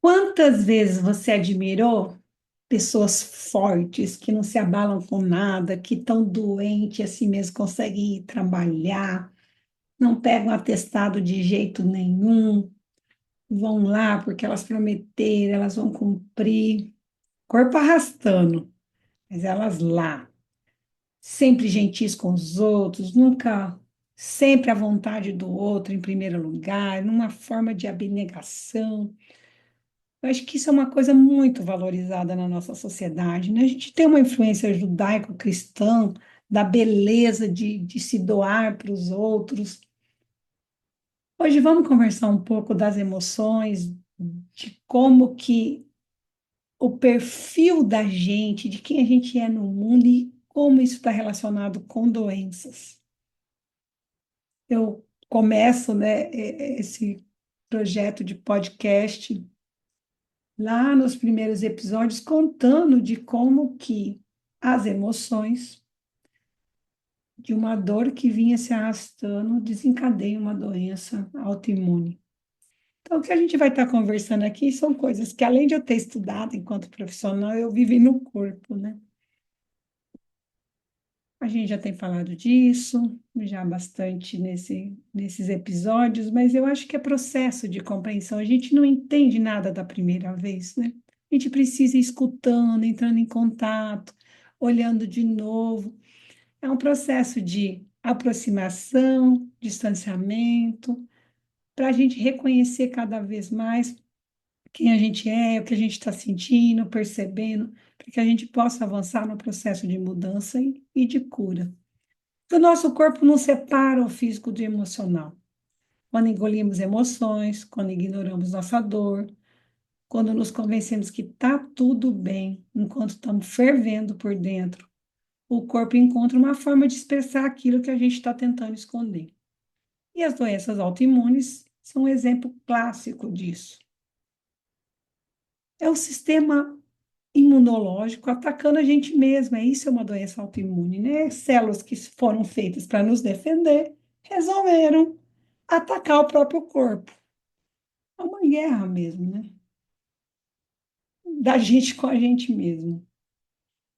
Quantas vezes você admirou pessoas fortes que não se abalam com nada, que estão doentes, assim mesmo conseguem ir trabalhar, não pegam atestado de jeito nenhum, vão lá porque elas prometeram, elas vão cumprir, corpo arrastando, mas elas lá, sempre gentis com os outros, nunca, sempre à vontade do outro em primeiro lugar, numa forma de abnegação. Eu acho que isso é uma coisa muito valorizada na nossa sociedade, né? A gente tem uma influência judaico-cristã da beleza de se doar para os outros. Hoje vamos conversar um pouco das emoções, de como que o perfil da gente, de quem a gente é no mundo e como isso está relacionado com doenças. Eu começo, né, esse projeto de podcast lá nos primeiros episódios, contando de como que as emoções de uma dor que vinha se arrastando desencadeiam uma doença autoimune. Então, o que a gente vai estar conversando aqui são coisas que, além de eu ter estudado enquanto profissional, eu vivi no corpo, né? A gente já tem falado disso, já bastante nesses episódios, mas eu acho que é processo de compreensão. A gente não entende nada da primeira vez, né? A gente precisa ir escutando, entrando em contato, olhando de novo. É um processo de aproximação, distanciamento, para a gente reconhecer cada vez mais quem a gente é, o que a gente está sentindo, percebendo, para que a gente possa avançar no processo de mudança e de cura. O nosso corpo não separa o físico do emocional. Quando engolimos emoções, quando ignoramos nossa dor, quando nos convencemos que está tudo bem, enquanto estamos fervendo por dentro, o corpo encontra uma forma de expressar aquilo que a gente está tentando esconder. E as doenças autoimunes são um exemplo clássico disso. É o sistema imunológico atacando a gente mesma. Isso é uma doença autoimune, né? Células que foram feitas para nos defender resolveram atacar o próprio corpo. É uma guerra mesmo, né? Da gente com a gente mesmo.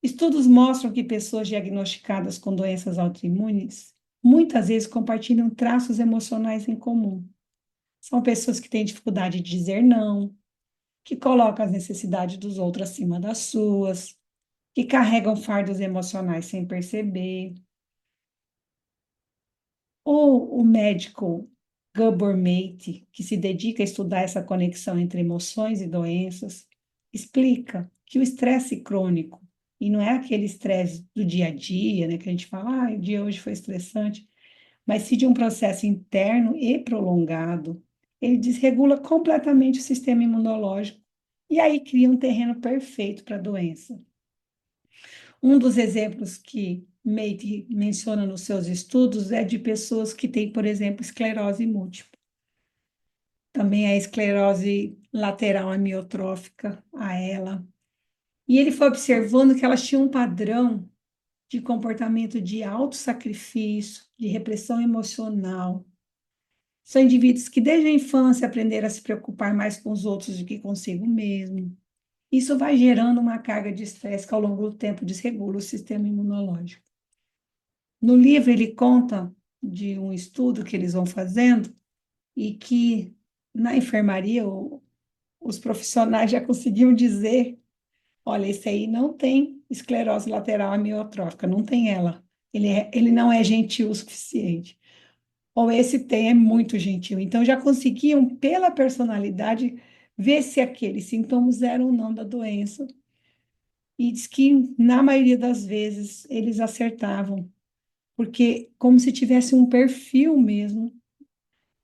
Estudos mostram que pessoas diagnosticadas com doenças autoimunes muitas vezes compartilham traços emocionais em comum. São pessoas que têm dificuldade de dizer não, que colocam as necessidades dos outros acima das suas, que carregam fardos emocionais sem perceber. O médico Gabor Mate, que se dedica a estudar essa conexão entre emoções e doenças, explica que o estresse crônico, e não é aquele estresse do dia a dia, né, que a gente fala, o dia hoje foi estressante, mas sim de um processo interno e prolongado, ele desregula completamente o sistema imunológico e aí cria um terreno perfeito para a doença. Um dos exemplos que Mate menciona nos seus estudos é de pessoas que têm, por exemplo, esclerose múltipla. Também a esclerose lateral amiotrófica, a ela. E ele foi observando que elas tinham um padrão de comportamento de autossacrifício, de repressão emocional. São indivíduos que desde a infância aprenderam a se preocupar mais com os outros do que consigo mesmo. Isso vai gerando uma carga de estresse que ao longo do tempo desregula o sistema imunológico. No livro, ele conta de um estudo que eles vão fazendo e que na enfermaria os profissionais já conseguiam dizer: olha, esse aí não tem esclerose lateral amiotrófica, não tem ela. Ele não é gentil o suficiente. Ou esse tem, é muito gentil. Então, já conseguiam, pela personalidade, ver se aqueles sintomas eram ou não da doença. E diz que, na maioria das vezes, eles acertavam, porque como se tivesse um perfil mesmo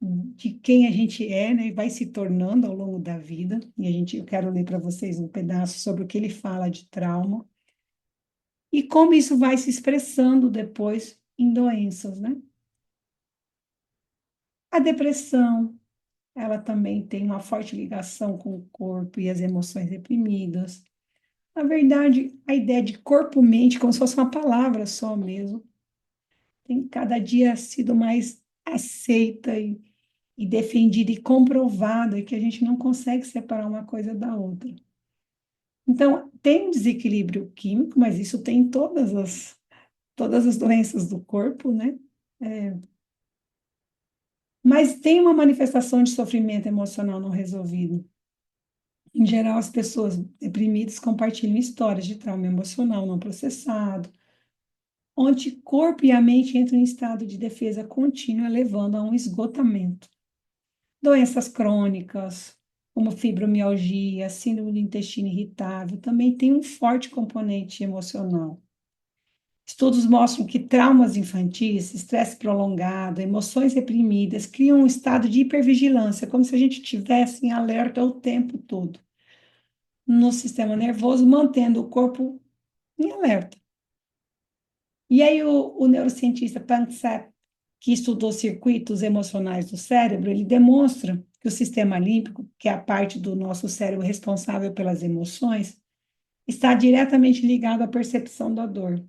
de quem a gente é, né, e vai se tornando ao longo da vida. E eu quero ler para vocês um pedaço sobre o que ele fala de trauma e como isso vai se expressando depois em doenças, né? A depressão, ela também tem uma forte ligação com o corpo e as emoções reprimidas. Na verdade, a ideia de corpo-mente, como se fosse uma palavra só mesmo, tem cada dia sido mais aceita e defendido e comprovado é que a gente não consegue separar uma coisa da outra. Então, tem um desequilíbrio químico, mas isso tem em todas as doenças do corpo, né? É, mas tem uma manifestação de sofrimento emocional não resolvido. Em geral, as pessoas deprimidas compartilham histórias de trauma emocional não processado, onde o corpo e a mente entram em estado de defesa contínua, levando a um esgotamento. Doenças crônicas, como fibromialgia, síndrome do intestino irritável, também tem um forte componente emocional. Estudos mostram que traumas infantis, estresse prolongado, emoções reprimidas criam um estado de hipervigilância, como se a gente estivesse em alerta o tempo todo no sistema nervoso, mantendo o corpo em alerta. E aí o neurocientista Panksepp, que estudou circuitos emocionais do cérebro, ele demonstra que o sistema límbico, que é a parte do nosso cérebro responsável pelas emoções, está diretamente ligado à percepção da dor.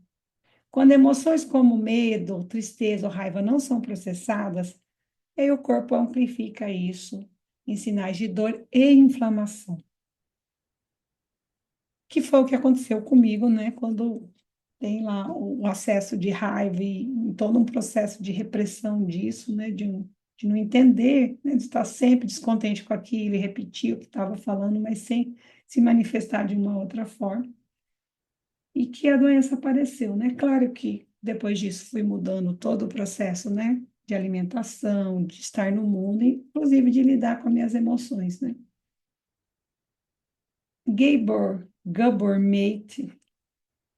Quando emoções como medo, tristeza ou raiva não são processadas, aí o corpo amplifica isso em sinais de dor e inflamação. Que foi o que aconteceu comigo, né? Quando tem lá o acesso de raiva e todo um processo de repressão disso, né? De não entender, né? De estar sempre descontente com aquilo e repetir o que estava falando, mas sem se manifestar de uma outra forma. E que a doença apareceu, né? Claro que depois disso fui mudando todo o processo, né? De alimentação, de estar no mundo, inclusive de lidar com as minhas emoções, né? Gabor Mate,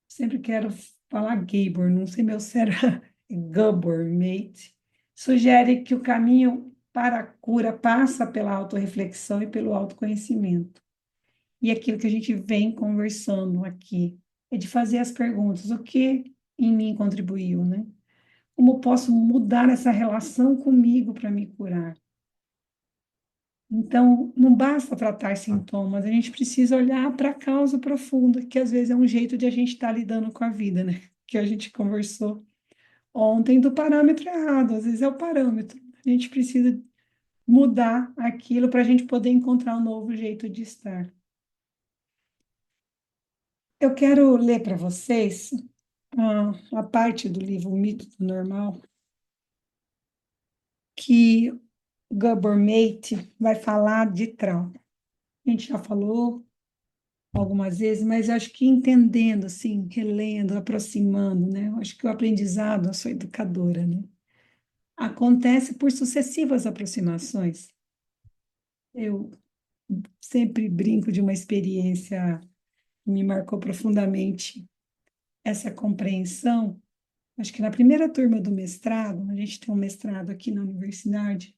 sempre quero falar Gabor, não sei meu será Gabor Mate, sugere que o caminho para a cura passa pela autorreflexão e pelo autoconhecimento. E aquilo que a gente vem conversando aqui é de fazer as perguntas: o que em mim contribuiu, né? Como posso mudar essa relação comigo para me curar? Então, não basta tratar sintomas, a gente precisa olhar para a causa profunda, que às vezes é um jeito de a gente estar lidando com a vida, né? Que a gente conversou ontem do parâmetro errado, às vezes é o parâmetro. A gente precisa mudar aquilo para a gente poder encontrar um novo jeito de estar. Eu quero ler para vocês a parte do livro O Mito do Normal, que Gabor Mate vai falar de trauma. A gente já falou algumas vezes, mas acho que entendendo, assim, relendo, aproximando, né? Eu acho que o aprendizado, eu sou educadora, né? Acontece por sucessivas aproximações. Eu sempre brinco de uma experiência que me marcou profundamente essa compreensão. Acho que na primeira turma do mestrado, a gente tem um mestrado aqui na universidade,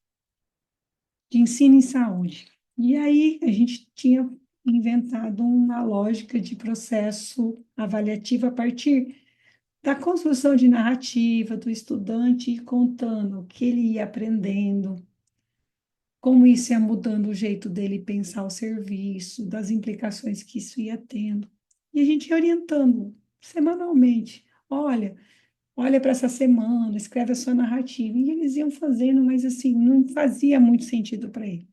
de ensino em saúde. E aí a gente tinha inventado uma lógica de processo avaliativo a partir da construção de narrativa, do estudante ir contando o que ele ia aprendendo, como isso ia mudando o jeito dele pensar o serviço, das implicações que isso ia tendo. E a gente ia orientando semanalmente. Olha para essa semana, escreve a sua narrativa. E eles iam fazendo, mas assim, não fazia muito sentido para ele.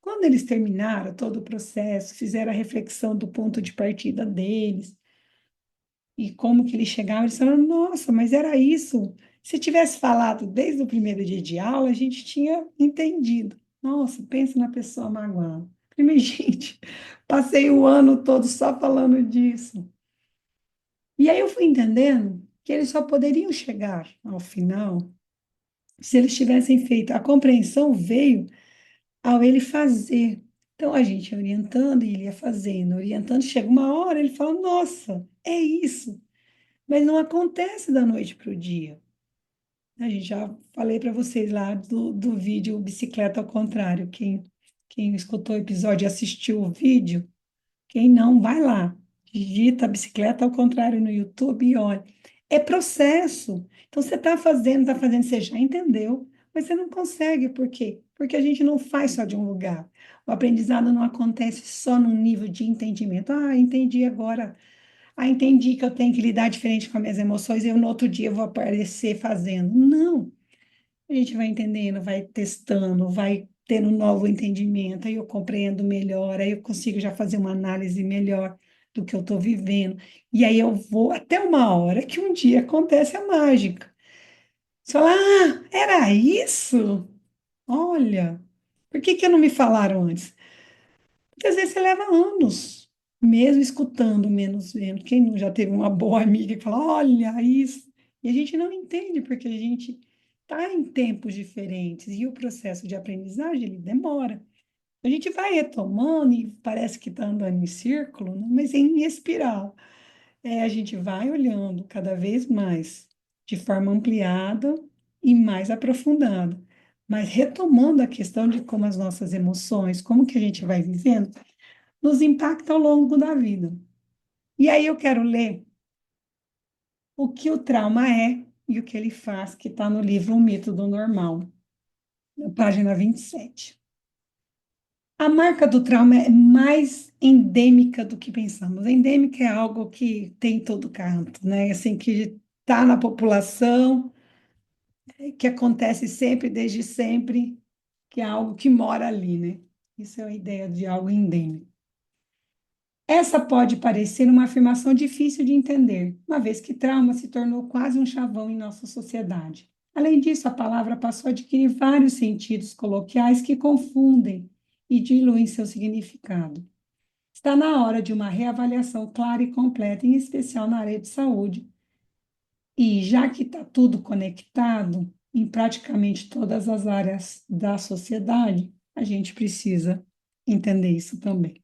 Quando eles terminaram todo o processo, fizeram a reflexão do ponto de partida deles e como que eles chegavam, eles falaram, nossa, mas era isso. Se tivesse falado desde o primeiro dia de aula, a gente tinha entendido. Nossa, pensa na pessoa magoada. Falei, gente, passei o ano todo só falando disso. E aí eu fui entendendo que eles só poderiam chegar ao final se eles tivessem feito. A compreensão veio ao ele fazer. Então a gente ia orientando e ele ia fazendo, orientando. Chega uma hora, ele fala: Nossa, é isso. Mas não acontece da noite para o dia. A gente já falei para vocês lá do vídeo Bicicleta ao Contrário. Quem escutou o episódio e assistiu o vídeo, quem não, vai lá. Digita Bicicleta ao Contrário no YouTube e olha. É processo. Então você está fazendo, você já entendeu, mas você não consegue. Por quê? Porque a gente não faz só de um lugar. O aprendizado não acontece só num nível de entendimento. Ah, entendi agora. Ah, entendi que eu tenho que lidar diferente com as minhas emoções e eu, no outro dia eu vou aparecer fazendo. Não. A gente vai entendendo, vai testando, vai tendo um novo entendimento, aí eu compreendo melhor, aí eu consigo já fazer uma análise melhor do que eu estou vivendo. E aí eu vou até uma hora que um dia acontece a mágica. Você fala, ah, era isso? Olha, por que que não me falaram antes? Porque às vezes você leva anos, mesmo escutando, menos vendo. Quem não já teve uma boa amiga que fala, olha isso? E a gente não entende, porque a gente está em tempos diferentes e o processo de aprendizagem ele demora. A gente vai retomando e parece que está andando em círculo, né? Mas em espiral. A gente vai olhando cada vez mais, de forma ampliada e mais aprofundada. Mas retomando a questão de como as nossas emoções, como que a gente vai vivendo, nos impacta ao longo da vida. E aí eu quero ler o que o trauma é e o que ele faz, que está no livro O Mito do Normal, na página 27. A marca do trauma é mais endêmica do que pensamos. Endêmica é algo que tem em todo canto, né? Assim, que está na população, que acontece sempre, desde sempre, que é algo que mora ali, né? Isso é a ideia de algo endêmico. Essa pode parecer uma afirmação difícil de entender, uma vez que trauma se tornou quase um chavão em nossa sociedade. Além disso, a palavra passou a adquirir vários sentidos coloquiais que confundem e diluem seu significado. Está na hora de uma reavaliação clara e completa, em especial na área de saúde. E já que está tudo conectado em praticamente todas as áreas da sociedade, a gente precisa entender isso também.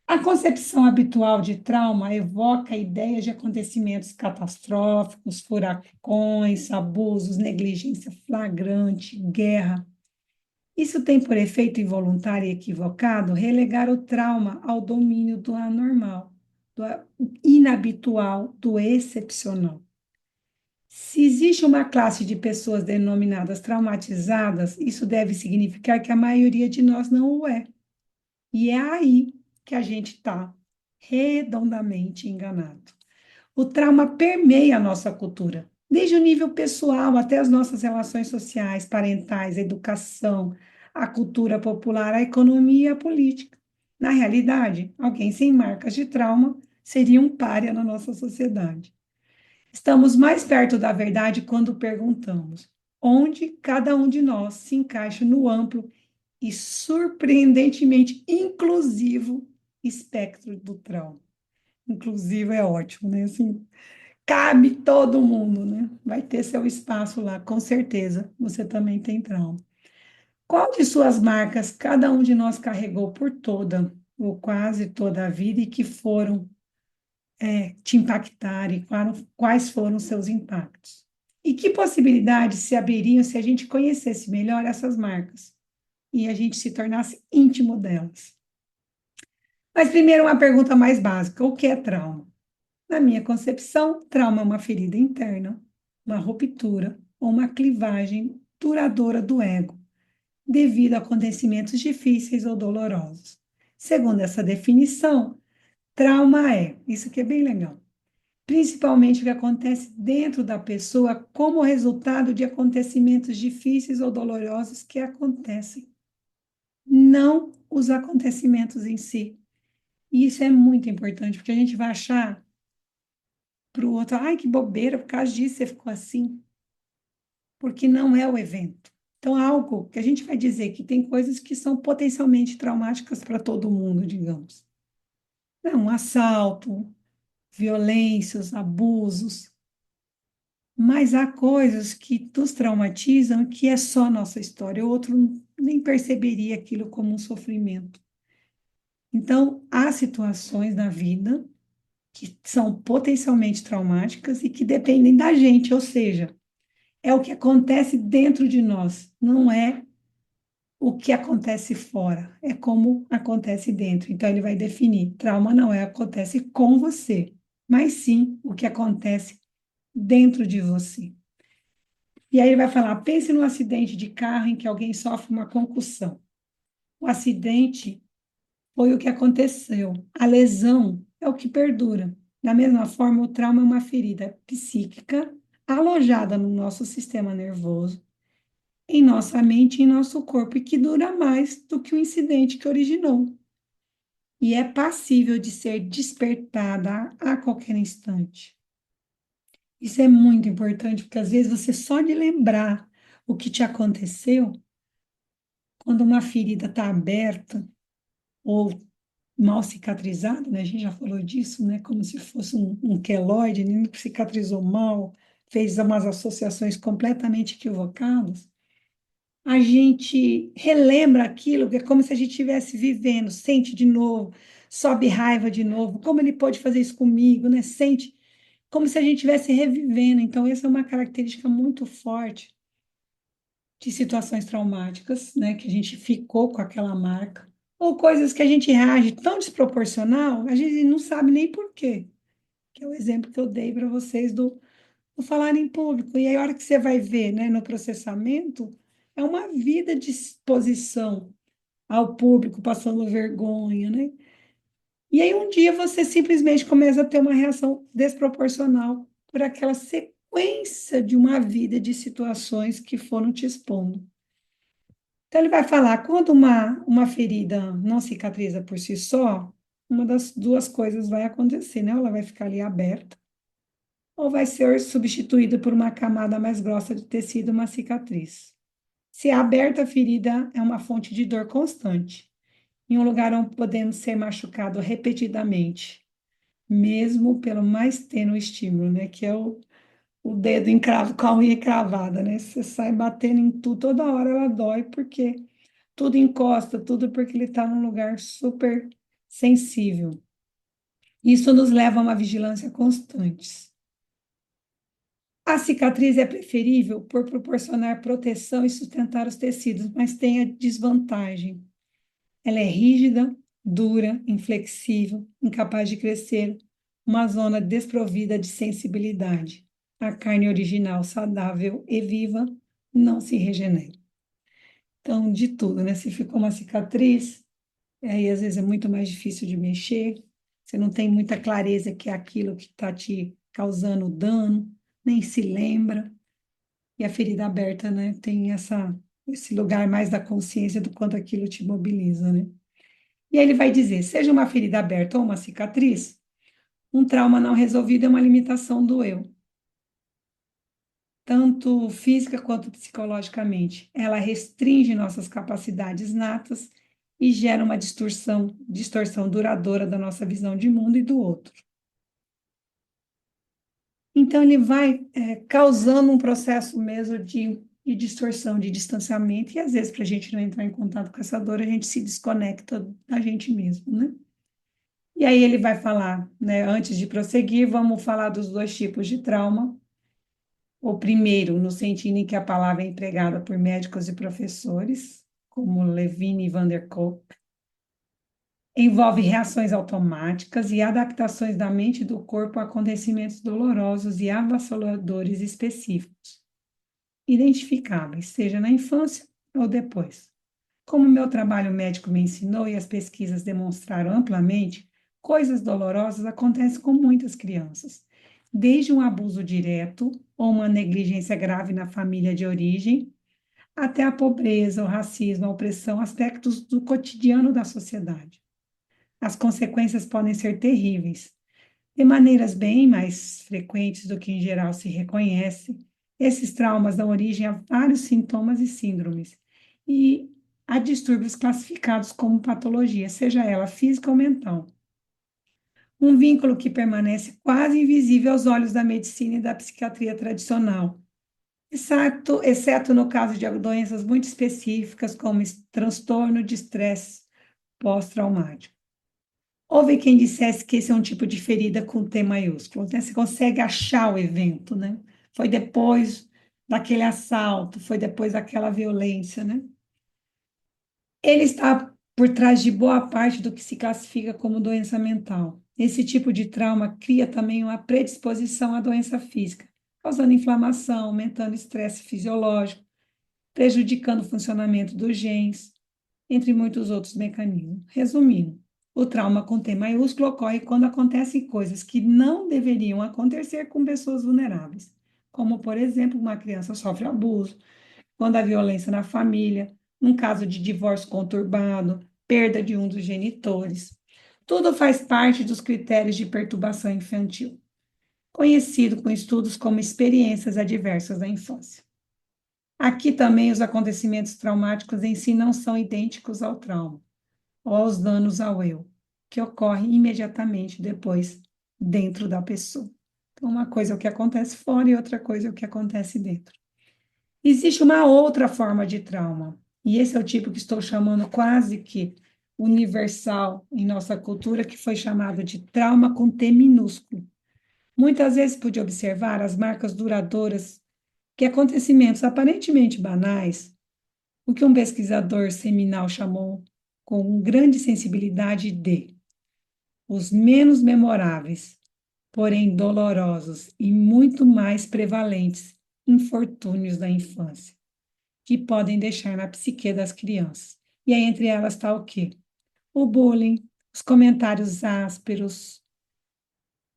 A concepção habitual de trauma evoca ideias de acontecimentos catastróficos, furacões, abusos, negligência flagrante, guerra. Isso tem por efeito involuntário e equivocado relegar o trauma ao domínio do anormal, do inabitual, do excepcional. Se existe uma classe de pessoas denominadas traumatizadas, isso deve significar que a maioria de nós não o é. E é aí que a gente está redondamente enganado. O trauma permeia a nossa cultura, desde o nível pessoal até as nossas relações sociais, parentais, a educação, a cultura popular, a economia e a política. Na realidade, alguém sem marcas de trauma seria um pária na nossa sociedade. Estamos mais perto da verdade quando perguntamos onde cada um de nós se encaixa no amplo e surpreendentemente inclusivo espectro do trauma. Inclusivo é ótimo, né? Assim, cabe todo mundo, né? Vai ter seu espaço lá, com certeza. Você também tem trauma. Qual de suas marcas cada um de nós carregou por toda ou quase toda a vida e que foram te impactar e quais foram os seus impactos? E que possibilidades se abririam se a gente conhecesse melhor essas marcas e a gente se tornasse íntimo delas? Mas primeiro uma pergunta mais básica: o que é trauma? Na minha concepção, trauma é uma ferida interna, uma ruptura ou uma clivagem duradoura do ego, devido a acontecimentos difíceis ou dolorosos. Segundo essa definição, trauma é, isso que é bem legal, principalmente o que acontece dentro da pessoa como resultado de acontecimentos difíceis ou dolorosos que acontecem, não os acontecimentos em si. E isso é muito importante, porque a gente vai achar para o outro, ai, que bobeira, por causa disso você ficou assim, porque não é o evento. Então, algo que a gente vai dizer que tem coisas que são potencialmente traumáticas para todo mundo, digamos. Não, um assalto, violências, abusos, mas há coisas que nos traumatizam que é só nossa história, o outro nem perceberia aquilo como um sofrimento. Então, há situações na vida que são potencialmente traumáticas e que dependem da gente, ou seja, é o que acontece dentro de nós, não é o que acontece fora, é como acontece dentro. Então, ele vai definir: trauma não é o que acontece com você, mas sim o que acontece dentro de você. E aí ele vai falar: pense num acidente de carro em que alguém sofre uma concussão. O acidente foi o que aconteceu, a lesão é o que perdura. Da mesma forma, o trauma é uma ferida psíquica alojada no nosso sistema nervoso em nossa mente e em nosso corpo e que dura mais do que o incidente que originou. E é passível de ser despertada a qualquer instante. Isso é muito importante, porque às vezes você só de lembrar o que te aconteceu, quando uma ferida está aberta ou mal cicatrizada, né? A gente já falou disso, né? Como se fosse um queloide, né? Que cicatrizou mal, fez umas associações completamente equivocadas. A gente relembra aquilo, que é como se a gente estivesse vivendo, sente de novo, sobe raiva de novo. Como ele pode fazer isso comigo, né? Sente como se a gente estivesse revivendo. Então, essa é uma característica muito forte de situações traumáticas, né, que a gente ficou com aquela marca, ou coisas que a gente reage tão desproporcional, a gente não sabe nem por quê, que é o exemplo que eu dei para vocês do falar em público. E aí, a hora que você vai ver, né, no processamento, é uma vida de exposição ao público, passando vergonha, né? E aí, um dia, você simplesmente começa a ter uma reação desproporcional por aquela sequência de uma vida de situações que foram te expondo. Então, ele vai falar, quando uma ferida não cicatriza por si só, uma das duas coisas vai acontecer, né? Ou ela vai ficar ali aberta, ou vai ser substituída por uma camada mais grossa de tecido, uma cicatriz. Se é aberta, a ferida é uma fonte de dor constante, em um lugar onde podemos ser machucado repetidamente, mesmo pelo mais tênue estímulo, né? Que é o dedo encravo, com a unha encravada, né? Você sai batendo em tudo, toda hora ela dói, porque tudo encosta, tudo porque ele está num lugar super sensível. Isso nos leva a uma vigilância constante. A cicatriz é preferível por proporcionar proteção e sustentar os tecidos, mas tem a desvantagem. Ela é rígida, dura, inflexível, incapaz de crescer, uma zona desprovida de sensibilidade. A carne original, saudável e viva, não se regenera. Então, de tudo, né? Se ficou uma cicatriz, aí às vezes é muito mais difícil de mexer, você não tem muita clareza que é aquilo que está te causando dano, nem se lembra. E a ferida aberta, né, tem esse lugar mais da consciência do quanto aquilo te mobiliza, né? E aí ele vai dizer, seja uma ferida aberta ou uma cicatriz, um trauma não resolvido é uma limitação do eu, tanto física quanto psicologicamente. Ela restringe nossas capacidades natas e gera uma distorção duradoura da nossa visão de mundo e do outro. Então, ele vai causando um processo mesmo de distorção, de distanciamento, e às vezes, para a gente não entrar em contato com essa dor, a gente se desconecta da gente mesmo, né? E aí ele vai falar, né, antes de prosseguir, vamos falar dos dois tipos de trauma. O primeiro, no sentido em que a palavra é empregada por médicos e professores, como Levine e Van der Kolk, envolve reações automáticas e adaptações da mente e do corpo a acontecimentos dolorosos e avassaladores específicos, identificáveis, seja na infância ou depois. Como meu trabalho médico me ensinou e as pesquisas demonstraram amplamente, coisas dolorosas acontecem com muitas crianças, desde um abuso direto ou uma negligência grave na família de origem, até a pobreza, o racismo, a opressão, aspectos do cotidiano da sociedade. As consequências podem ser terríveis. De maneiras bem mais frequentes do que em geral se reconhece, esses traumas dão origem a vários sintomas e síndromes, e a distúrbios classificados como patologia, seja ela física ou mental. Um vínculo que permanece quase invisível aos olhos da medicina e da psiquiatria tradicional, exceto no caso de doenças muito específicas, como transtorno de estresse pós-traumático. Houve quem dissesse que esse é um tipo de ferida com T maiúsculo, né? Você consegue achar o evento, né? Foi depois daquele assalto, foi depois daquela violência, né? Ele está por trás de boa parte do que se classifica como doença mental. Esse tipo de trauma cria também uma predisposição à doença física, causando inflamação, aumentando estresse fisiológico, prejudicando o funcionamento dos genes, entre muitos outros mecanismos. Resumindo, o trauma com T maiúsculo ocorre quando acontecem coisas que não deveriam acontecer com pessoas vulneráveis, como, por exemplo, uma criança sofre abuso, quando a violência na família, um caso de divórcio conturbado, perda de um dos genitores. Tudo faz parte dos critérios de perturbação infantil, conhecido com estudos como experiências adversas da infância. Aqui também os acontecimentos traumáticos em si não são idênticos ao trauma ou aos danos ao eu, que ocorrem imediatamente depois dentro da pessoa. Então, uma coisa é o que acontece fora e outra coisa é o que acontece dentro. Existe uma outra forma de trauma, e esse é o tipo que estou chamando quase que universal em nossa cultura, que foi chamado de trauma com T minúsculo. Muitas vezes pude observar as marcas duradouras que acontecimentos aparentemente banais, o que um pesquisador seminal chamou com grande sensibilidade de os menos memoráveis, porém dolorosos e muito mais prevalentes infortúnios da infância, que podem deixar na psique das crianças. E aí, entre elas, está o quê? O bullying, os comentários ásperos,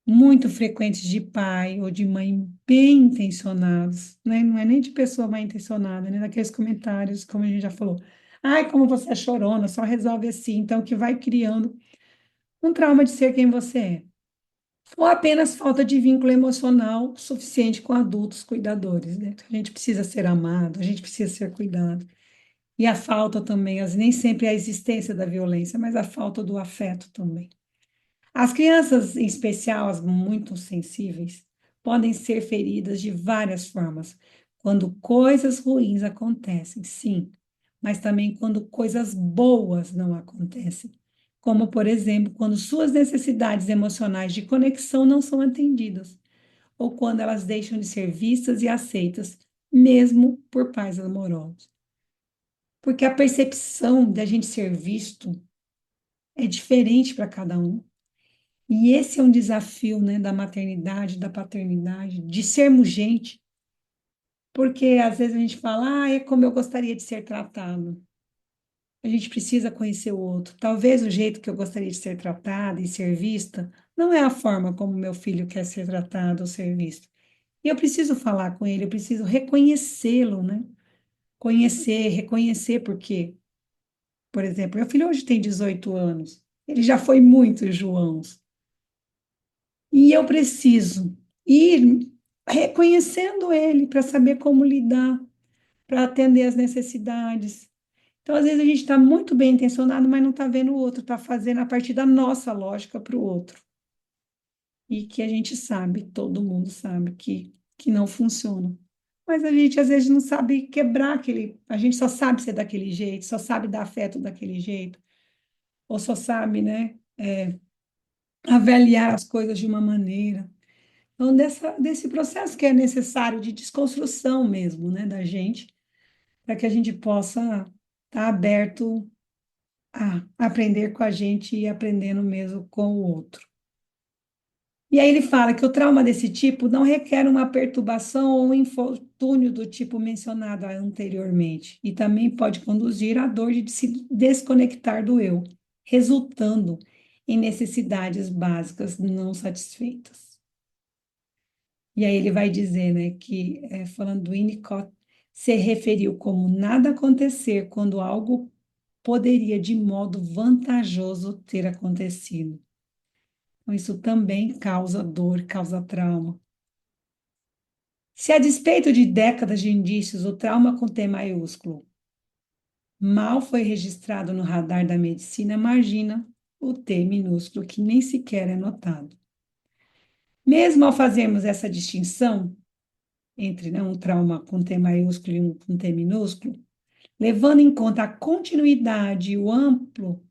muito frequentes de pai ou de mãe bem intencionados, né? Não é nem de pessoa mal intencionada, né? Daqueles comentários, como a gente já falou. Ai, como você é chorona, só resolve assim. Então, que vai criando um trauma de ser quem você é. Ou apenas falta de vínculo emocional suficiente com adultos cuidadores, né? A gente precisa ser amado, a gente precisa ser cuidado. E a falta também, nem sempre é a existência da violência, mas a falta do afeto também. As crianças, em especial as muito sensíveis, podem ser feridas de várias formas, quando coisas ruins acontecem, sim, mas também quando coisas boas não acontecem, como, por exemplo, quando suas necessidades emocionais de conexão não são atendidas, ou quando elas deixam de ser vistas e aceitas, mesmo por pais amorosos. Porque a percepção da gente ser visto é diferente para cada um. E esse é um desafio, né, da maternidade, da paternidade, de sermos gente, porque às vezes a gente fala, é como eu gostaria de ser tratado. A gente precisa conhecer o outro. Talvez o jeito que eu gostaria de ser tratada e ser vista não é a forma como meu filho quer ser tratado ou ser visto. E eu preciso falar com ele, eu preciso reconhecê-lo, né? Conhecer, reconhecer, porque, por exemplo, meu filho hoje tem 18 anos, ele já foi muitos Joãos. E eu preciso ir reconhecendo ele para saber como lidar, para atender as necessidades. Então, às vezes, a gente está muito bem intencionado, mas não está vendo o outro, está fazendo a partir da nossa lógica para o outro. E que a gente sabe, todo mundo sabe que não funciona. Mas a gente, às vezes, não sabe quebrar aquele. A gente só sabe ser daquele jeito, só sabe dar afeto daquele jeito, ou só sabe, né, avaliar as coisas de uma maneira. Então, desse processo que é necessário de desconstrução mesmo, né, da gente, para que a gente possa estar aberto a aprender com a gente e aprendendo mesmo com o outro. E aí ele fala que o trauma desse tipo não requer uma perturbação ou um infortúnio do tipo mencionado anteriormente, e também pode conduzir à dor de se desconectar do eu, resultando em necessidades básicas não satisfeitas. E aí ele vai dizer, né, que, falando do Winnicott, se referiu como nada acontecer quando algo poderia de modo vantajoso ter acontecido. Então, isso também causa dor, causa trauma. Se a despeito de décadas de indícios, o trauma com T maiúsculo mal foi registrado no radar da medicina, imagina o T minúsculo, que nem sequer é notado. Mesmo ao fazermos essa distinção entre, né, um trauma com T maiúsculo e um com T minúsculo, levando em conta a continuidade e o amplo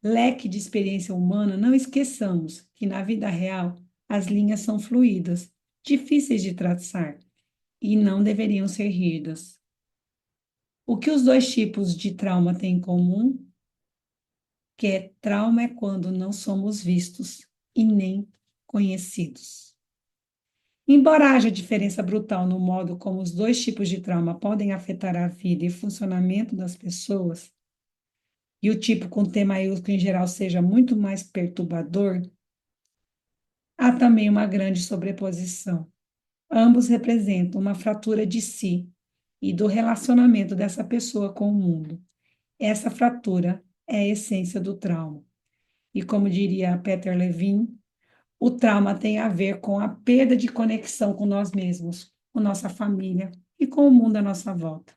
leque de experiência humana, não esqueçamos que na vida real as linhas são fluídas, difíceis de traçar e não deveriam ser rígidas. O que os dois tipos de trauma têm em comum? Que trauma é quando não somos vistos e nem conhecidos. Embora haja diferença brutal no modo como os dois tipos de trauma podem afetar a vida e funcionamento das pessoas, e o tipo com T maiúsculo em geral seja muito mais perturbador, há também uma grande sobreposição. Ambos representam uma fratura de si, e do relacionamento dessa pessoa com o mundo. Essa fratura é a essência do trauma. E como diria Peter Levine, o trauma tem a ver com a perda de conexão com nós mesmos, com nossa família e com o mundo à nossa volta.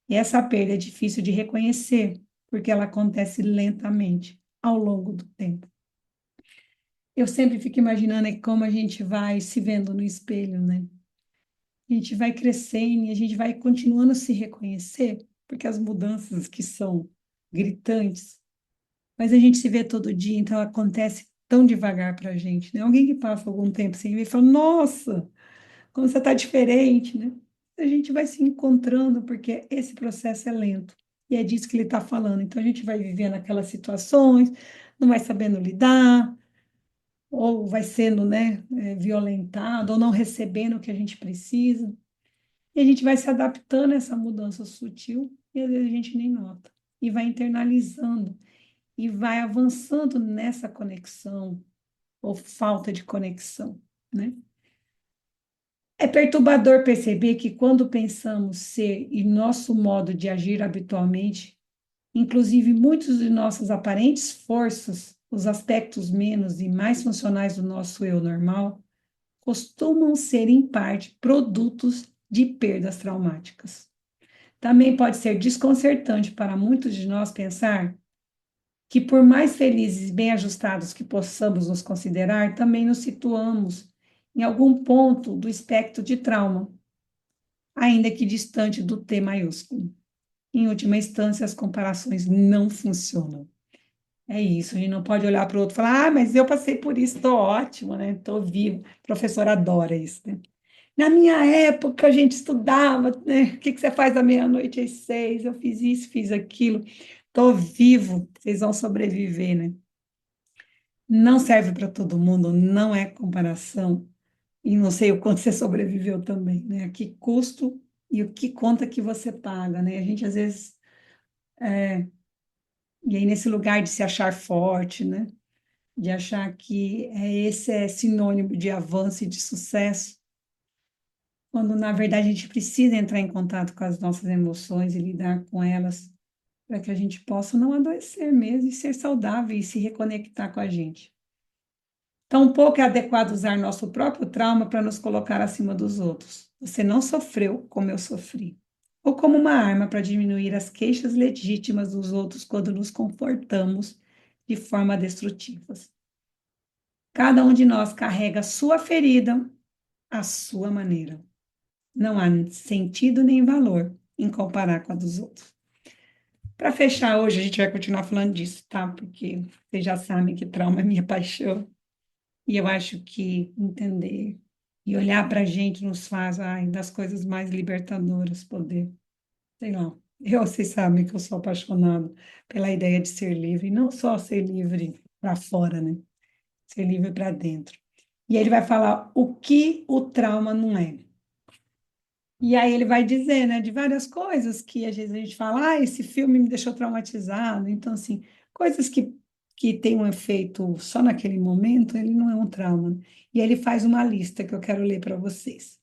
E essa perda é difícil de reconhecer, porque ela acontece lentamente, ao longo do tempo. Eu sempre fico imaginando como a gente vai se vendo no espelho, né? A gente vai crescendo e a gente vai continuando a se reconhecer, porque as mudanças que são gritantes, mas a gente se vê todo dia, então acontece tão devagar para a gente, né? Alguém que passa algum tempo sem ver fala, nossa, como você está diferente, né? A gente vai se encontrando, porque esse processo é lento. E é disso que ele está falando. Então, a gente vai vivendo aquelas situações, não vai sabendo lidar, ou vai sendo, né, violentado, ou não recebendo o que a gente precisa. E a gente vai se adaptando a essa mudança sutil, e às vezes a gente nem nota. E vai internalizando, e vai avançando nessa conexão, ou falta de conexão, né? É perturbador perceber que quando pensamos ser e nosso modo de agir habitualmente, inclusive muitos de nossas aparentes forças, os aspectos menos e mais funcionais do nosso eu normal, costumam ser, em parte, produtos de perdas traumáticas. Também pode ser desconcertante para muitos de nós pensar que, por mais felizes e bem ajustados que possamos nos considerar, também nos situamos em algum ponto do espectro de trauma, ainda que distante do T maiúsculo. Em última instância, as comparações não funcionam. É isso, a gente não pode olhar para o outro e falar, ah, mas eu passei por isso, estou ótimo, né? Estou vivo. A professora adora isso, né? Na minha época, a gente estudava, né? O que que você faz da meia-noite às 6? Eu fiz isso, fiz aquilo. Estou vivo, vocês vão sobreviver, né? Não serve para todo mundo, não é comparação. E não sei o quanto você sobreviveu também, né? A que custo e o que conta que você paga, né? A gente, às vezes, e aí nesse lugar de se achar forte, né? De achar que esse é sinônimo de avanço e de sucesso, quando na verdade a gente precisa entrar em contato com as nossas emoções e lidar com elas para que a gente possa não adoecer mesmo e ser saudável e se reconectar com a gente. Tampouco é adequado usar nosso próprio trauma para nos colocar acima dos outros. Você não sofreu como eu sofri. Ou como uma arma para diminuir as queixas legítimas dos outros quando nos comportamos de forma destrutiva. Cada um de nós carrega a sua ferida à sua maneira. Não há sentido nem valor em comparar com a dos outros. Para fechar hoje, a gente vai continuar falando disso, tá? Porque vocês já sabem que trauma é minha paixão. E eu acho que entender e olhar para a gente nos faz, ai, das coisas mais libertadoras, poder, sei lá. Vocês sabem que eu sou apaixonada pela ideia de ser livre, e não só ser livre para fora, né? Ser livre para dentro. E ele vai falar o que o trauma não é. E aí ele vai dizer, né, de várias coisas que às vezes a gente fala, ah, esse filme me deixou traumatizado. Então, assim, coisas que têm um efeito só naquele momento, ele não é um trauma. E aí ele faz uma lista que eu quero ler para vocês.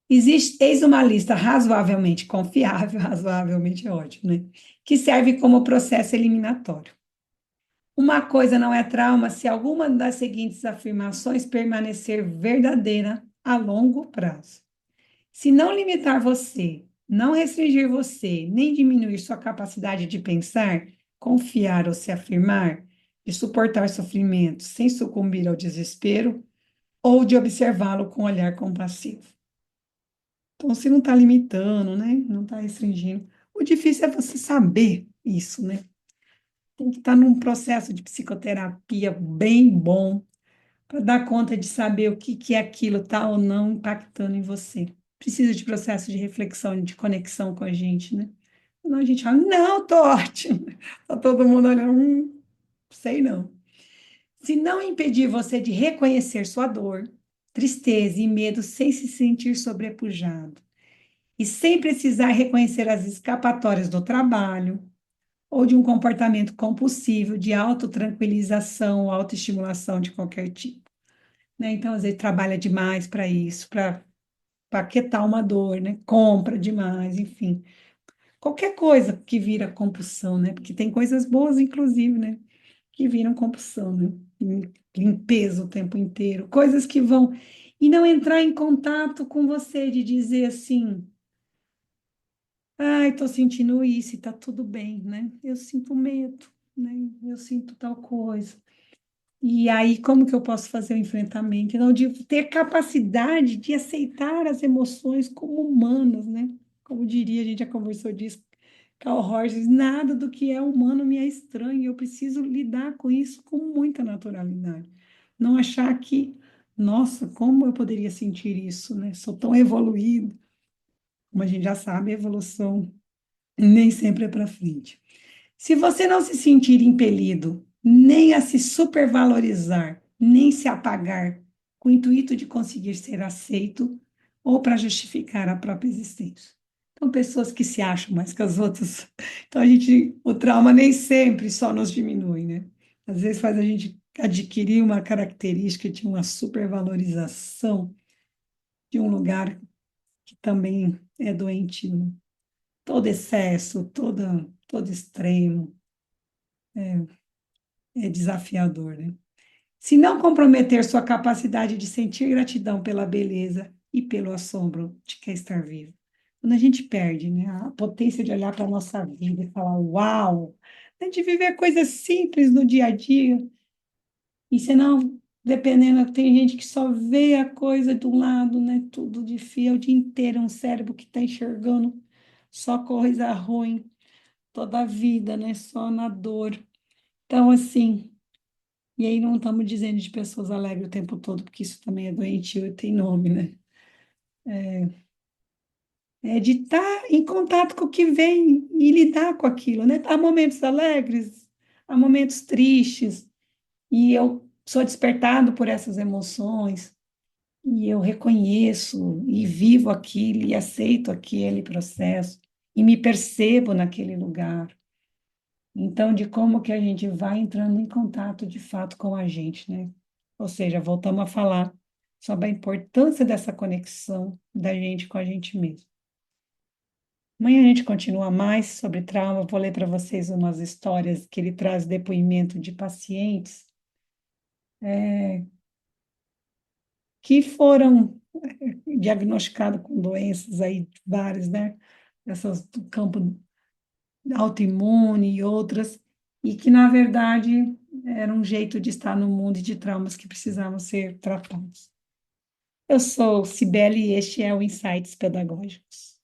Eis uma lista razoavelmente confiável, razoavelmente é ótimo, né? Que serve como processo eliminatório. Uma coisa não é trauma se alguma das seguintes afirmações permanecer verdadeira a longo prazo. Se não limitar você, não restringir você, nem diminuir sua capacidade de pensar, confiar ou se afirmar, de suportar sofrimento sem sucumbir ao desespero ou de observá-lo com um olhar compassivo. Então, se não está limitando, né? Não está restringindo. O difícil é você saber isso, né? Tem que estar num processo de psicoterapia bem bom para dar conta de saber o que que é aquilo está ou não impactando em você. Precisa de processo de reflexão, de conexão com a gente, né? Senão a gente fala, não, tô ótimo. Tá todo mundo olhando, sei não. Se não impedir você de reconhecer sua dor, tristeza e medo sem se sentir sobrepujado, e sem precisar reconhecer as escapatórias do trabalho, ou de um comportamento compulsivo de autotranquilização ou autoestimulação de qualquer tipo, né? Então, às vezes, trabalha demais para isso, para para aquietar uma dor, né? Compra demais, enfim. Qualquer coisa que vira compulsão, né? Porque tem coisas boas, inclusive, né? Que viram compulsão, né? Limpeza o tempo inteiro, coisas que vão. E não entrar em contato com você, de dizer assim, ai, tô sentindo isso e tá tudo bem, né? Eu sinto medo, né? Eu sinto tal coisa. E aí, como que eu posso fazer o enfrentamento? Então, de ter capacidade de aceitar as emoções como humanas, né? Como diria, a gente já conversou disso, Carl Rogers, nada do que é humano me é estranho, eu preciso lidar com isso com muita naturalidade. Não achar que, nossa, como eu poderia sentir isso, né? Sou tão evoluído. Como a gente já sabe, a evolução nem sempre é para frente. Se você não se sentir impelido nem a se supervalorizar, nem se apagar, com o intuito de conseguir ser aceito ou para justificar a própria existência. Então, pessoas que se acham mais que as outras. Então, o trauma nem sempre só nos diminui, né? Às vezes faz a gente adquirir uma característica de uma supervalorização de um lugar que também é doentio, né? Todo excesso, todo extremo é desafiador, né? Se não comprometer sua capacidade de sentir gratidão pela beleza e pelo assombro de que é estar vivo. Quando a gente perde, né, a potência de olhar para a nossa vida e falar, uau, né, de viver coisas simples no dia a dia, e senão, dependendo, tem gente que só vê a coisa do lado, né, tudo de fio o dia inteiro, um cérebro que está enxergando só coisa ruim, toda a vida, né, só na dor. Então, assim, e aí não estamos dizendo de pessoas alegres o tempo todo, porque isso também é doentio e tem nome, né? É de estar em contato com o que vem e lidar com aquilo, né? Há momentos alegres, há momentos tristes, e eu sou despertado por essas emoções, e eu reconheço e vivo aquilo e aceito aquele processo, e me percebo naquele lugar. Então, de como que a gente vai entrando em contato de fato com a gente, né? Ou seja, voltamos a falar sobre a importância dessa conexão da gente com a gente mesmo. Amanhã a gente continua mais sobre trauma. Vou ler para vocês umas histórias que ele traz depoimento de pacientes que foram diagnosticados com doenças aí várias, né? Essas do campo autoimune e outras, e que, na verdade, era um jeito de estar no mundo e de traumas que precisavam ser tratados. Eu sou Cibele e este é o Insights Pedagógicos.